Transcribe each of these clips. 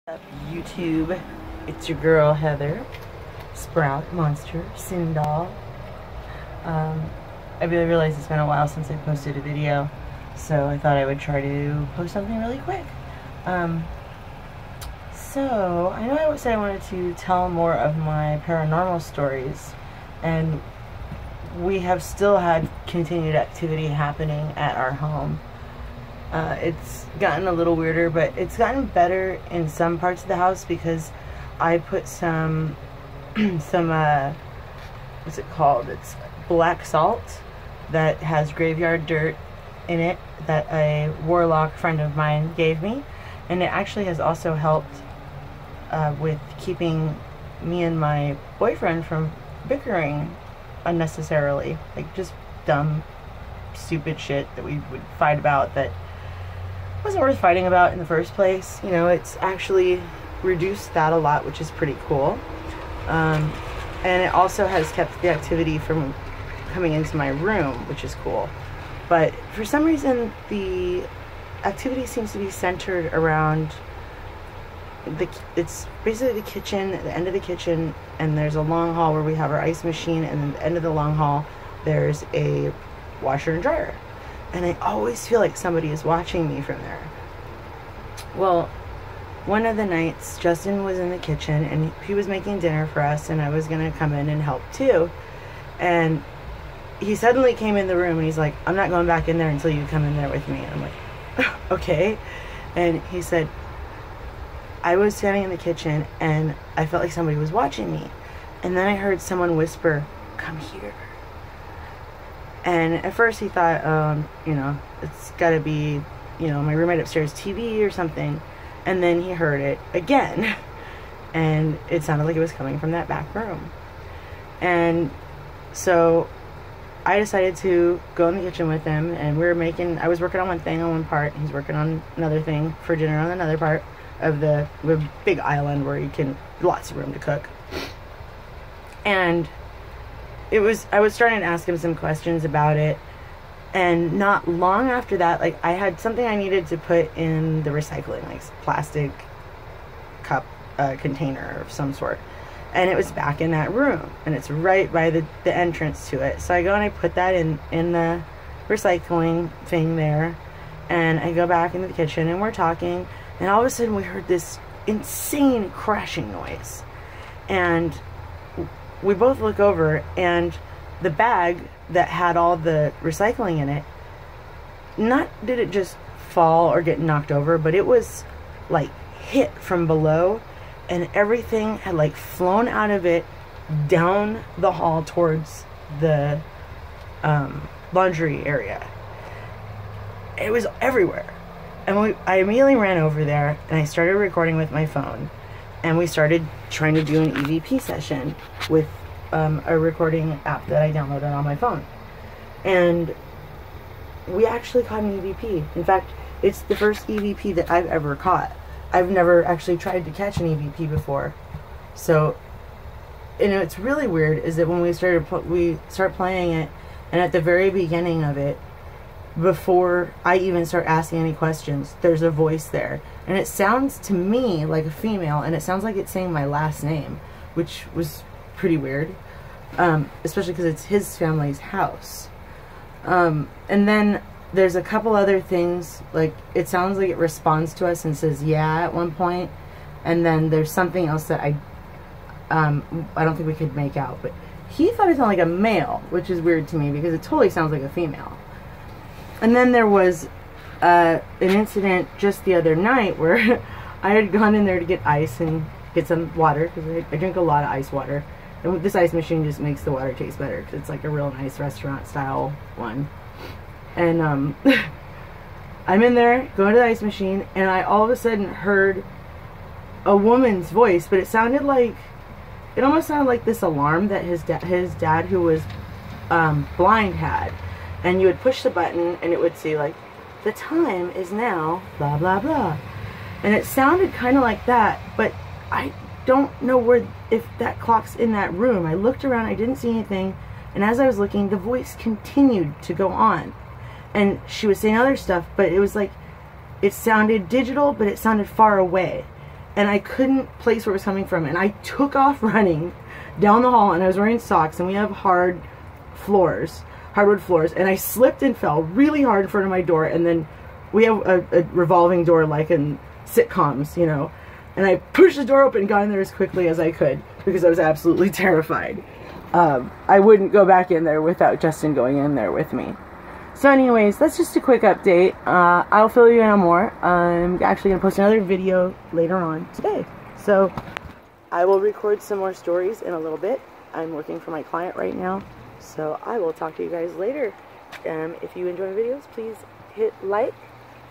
Up YouTube, it's your girl Heather, Sprout, Monster, Sin Doll. I really realized it's been a while since I posted a video, so I thought I would try to post something really quick. So I know I said I wanted to tell more of my paranormal stories, and we have still had continued activity happening at our home. It's gotten a little weirder, but it's gotten better in some parts of the house because I put some what's it called? It's black salt that has graveyard dirt in it that a warlock friend of mine gave me, and it actually has also helped with keeping me and my boyfriend from bickering unnecessarily, like just dumb, stupid shit that we would fight about that wasn't worth fighting about in the first place. You know, it's actually reduced that a lot, which is pretty cool. And it also has kept the activity from coming into my room, which is cool. But for some reason, the activity seems to be centered around it's basically the kitchen, the end of the kitchen, and there's a long hall where we have our ice machine, and then at the end of the long hall, there's a washer and dryer. And I always feel like somebody is watching me from there. Well, one of the nights, Justin was in the kitchen, and he was making dinner for us, and I was going to come in and help too. And he suddenly came in the room, and he's like, "I'm not going back in there until you come in there with me." And I'm like, okay. And he said, "I was standing in the kitchen, and I felt like somebody was watching me. And then I heard someone whisper, 'Come here.'" And at first he thought, you know, it's gotta be, you know, my roommate upstairs TV or something. And then he heard it again. And it sounded like it was coming from that back room. And so I decided to go in the kitchen with him, and I was working on one thing on one part, he's working on another thing for dinner on another part of the big island where lots of room to cook. And I was starting to ask him some questions about it, and not long after that, like, I had something I needed to put in the recycling, like plastic cup container of some sort, and it was back in that room, and it's right by the entrance to it. So I go and I put that in the recycling thing there, and I go back into the kitchen, and we're talking, and all of a sudden we heard this insane crashing noise, and we both look over, and the bag that had all the recycling in it, not did it just fall or get knocked over, but it was like hit from below, and everything had like flown out of it down the hall towards the laundry area. It was everywhere. And I immediately ran over there, and I started recording with my phone. And we started trying to do an EVP session with a recording app that I downloaded on my phone. And we actually caught an EVP. In fact, it's the first EVP that I've ever caught. I've never actually tried to catch an EVP before. So, you know, it's really weird is that when we start playing it, and at the very beginning of it, before I even start asking any questions, there's a voice there. And it sounds to me like a female, and it sounds like it's saying my last name, which was pretty weird, especially because it's his family's house. And then there's a couple other things, like it sounds like it responds to us and says yeah at one point, and then there's something else that I don't think we could make out, but he thought it sounded like a male, which is weird to me because it totally sounds like a female. And then there was an incident just the other night where I had gone in there to get ice and get some water, because I drink a lot of ice water. And this ice machine just makes the water taste better, because it's like a real nice restaurant style one. And I'm in there going to the ice machine, and I all of a sudden heard a woman's voice, but it almost sounded like this alarm that his dad, who was blind, had. And you would push the button, and it would say, like, "The time is now, blah, blah, blah." And it sounded kind of like that, but I don't know if that clock's in that room. I looked around, I didn't see anything, and as I was looking, the voice continued to go on. And she was saying other stuff, but it was like, it sounded digital, but it sounded far away. and I couldn't place where it was coming from, and I took off running down the hall, and I was wearing socks, and we have hardwood floors, and I slipped and fell really hard in front of my door, and then we have a revolving door like in sitcoms, you know, and I pushed the door open and got in there as quickly as I could because I was absolutely terrified. I wouldn't go back in there without Justin going in there with me. So anyways, that's just a quick update. I'll fill you in on more. I'm actually going to post another video later on today. So I will record some more stories in a little bit. I'm working for my client right now. So I will talk to you guys later. If you enjoy my videos, please hit like.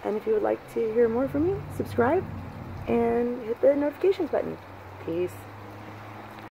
And if you would like to hear more from me, subscribe and hit the notifications button. Peace.